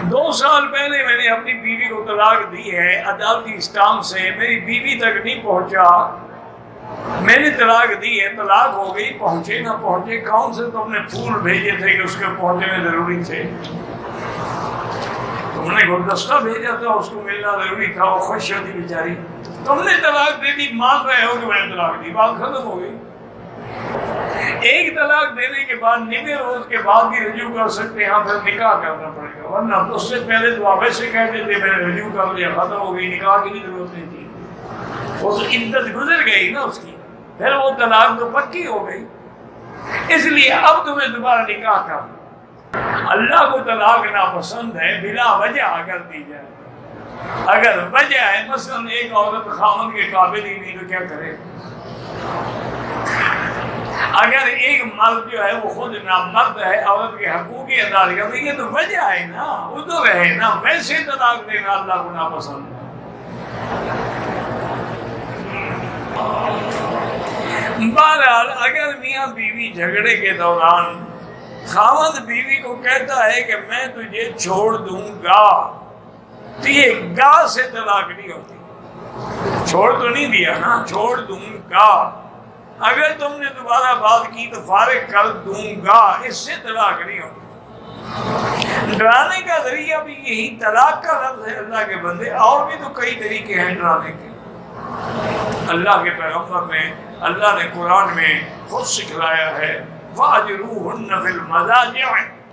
2 سال پہلے میں نے اپنی بیوی کو طلاق دی ہے، عدالتی اسٹامپ سے میری بیوی تک نہیں پہنچا، میں نے طلاق دی ہے، طلاق ہو گئی، پہنچے نہ پہنچے، کون سے تم نے پھول بھیجے تھے کہ اس کے پہنچنے ضروری تھے؟ تم نے گلدستہ بھیجا تھا، اس کو ملنا ضروری تھا، وہ خوش ہوتی بیچاری، تم نے طلاق دے دی، مان رہے ہو کہ میں نے طلاق دی، بات ختم ہو گئی۔ ایک طلاق دینے کے بعد 90 روز کے بعد بھی رجوع کر سکتے ہیں، پھر نکاح کرنا پڑے گا، ورنہ تو اس سے پہلے تو آپ ایسے کہتے تھے میں نے رجوع کر لیا، ختم ہو گئی، نکاح کی بھی ضرورت نہیں تھی، وہ تو عدت گزر گئی نا اس کی، پھر وہ طلاق تو پکی ہو گئی۔ اس لیے اب تمہیں دوبارہ نکاح کرنا، اللہ کو طلاق ناپسند ہے بلا وجہ کر دی جائے، اگر وجہ ہے مثلا ایک عورت خاوند کے قابل ہی نہیں تو کیا کرے، اگر ایک مرد جو ہے وہ خود نامرد ہے، عورت کے حقوق کی ادا کرتے، یہ تو وجہ ہے نا، وہ تو رہے نا، ویسے طلاق دینا اللہ کو ناپسند ہے۔ بہرحال اگر میاں بیوی جھگڑے کے دوران خاوند بیوی کو کہتا ہے کہ میں تجھے چھوڑ دوں گا، تو یہ گا سے طلاق نہیں ہوتی، چھوڑ تو نہیں دیا نا، چھوڑ دوں گا، اگر تم نے دوبارہ بات کی تو فارغ کر دوں گا، اس سے طلاق نہیں ہوتی۔ ڈرانے کا ذریعہ بھی یہی طلاق کا لفظ ہے اللہ کے بندے، اور بھی تو کئی طریقے ہیں ڈرانے کے، اللہ کے پیغمبر نے، اللہ نے قرآن میں خود سکھلایا ہے فَاجْرُوهُنَّ فِي الْمَضَاجِعِ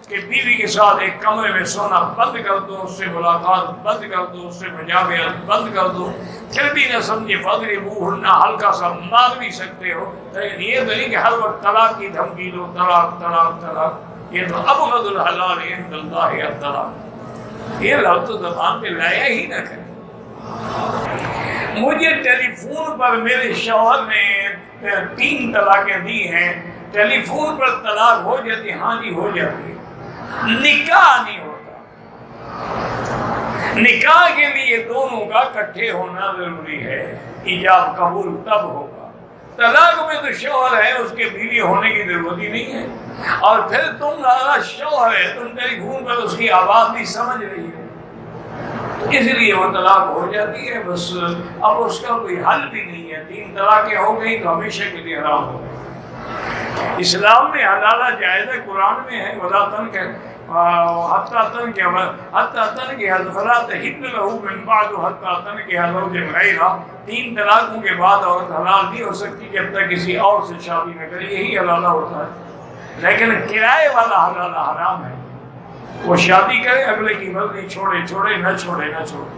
کہ بیوی کے ساتھ ایک کمرے میں سونا بند کر دو، اس سے ملاقات بند کر دو، اس سے مجامعت بند کر دو، پھر بھی نہ سمجھے فَاضْرِبُوهُنَّ ہلکا سا مار بھی سکتے ہو، لیکن یہ تو نہیں کہ ہر وقت طلاق کی دھمکی دو، طلاق طلاق طلاق، یہ تو ابغض الحلال عند اللہ الطلاق، یہ لفظ تو زبان پہ لایا ہی نہ کرے۔ مجھے ٹیلی فون پر میرے شوہر نے 3 طلاقیں دی ہیں، ٹیلی فون پر طلاق ہو جاتی، ہاں جی ہو جاتی، نکاح نہیں ہوتا، نکاح کے لیے دونوں کا اکٹھے ہونا ضروری ہے، ایجاب قبول تب ہوگا، طلاق میں تو شوہر ہے، اس کے بیوی ہونے کی ضرورت ہی نہیں ہے، اور پھر تم زیادہ شوہر ہے، تم ٹیلی فون پر اس کی آواز نہیں سمجھ رہی ہے، اس لیے وہ طلاق ہو جاتی ہے، بس اب اس کا کوئی حل بھی نہیں ہے، 3 طلاقیں ہو گئی تو ہمیشہ کے لیے حرام ہو گئی۔ اسلام میں حلالہ جائز ہے، قرآن میں ہے وَلَا تَنْكِحُوا حَتَّىٰ تَنْكِحَ فَلَا تَحِلُّ لَهُ مِن بَعْدُ حَتَّىٰ تَنْكِحَ زَوْجًا غَيْرَهُ، 3 طلاقوں کے بعد عورت حلال نہیں ہو سکتی جب تک کسی اور سے شادی نہ کرے، یہی حلالہ ہوتا ہے، لیکن کرائے والا حلالہ حرام ہے، وہ شادی کرے اگلے کی مرضی، چھوڑے چھوڑے نہ چھوڑے نہ چھوڑے۔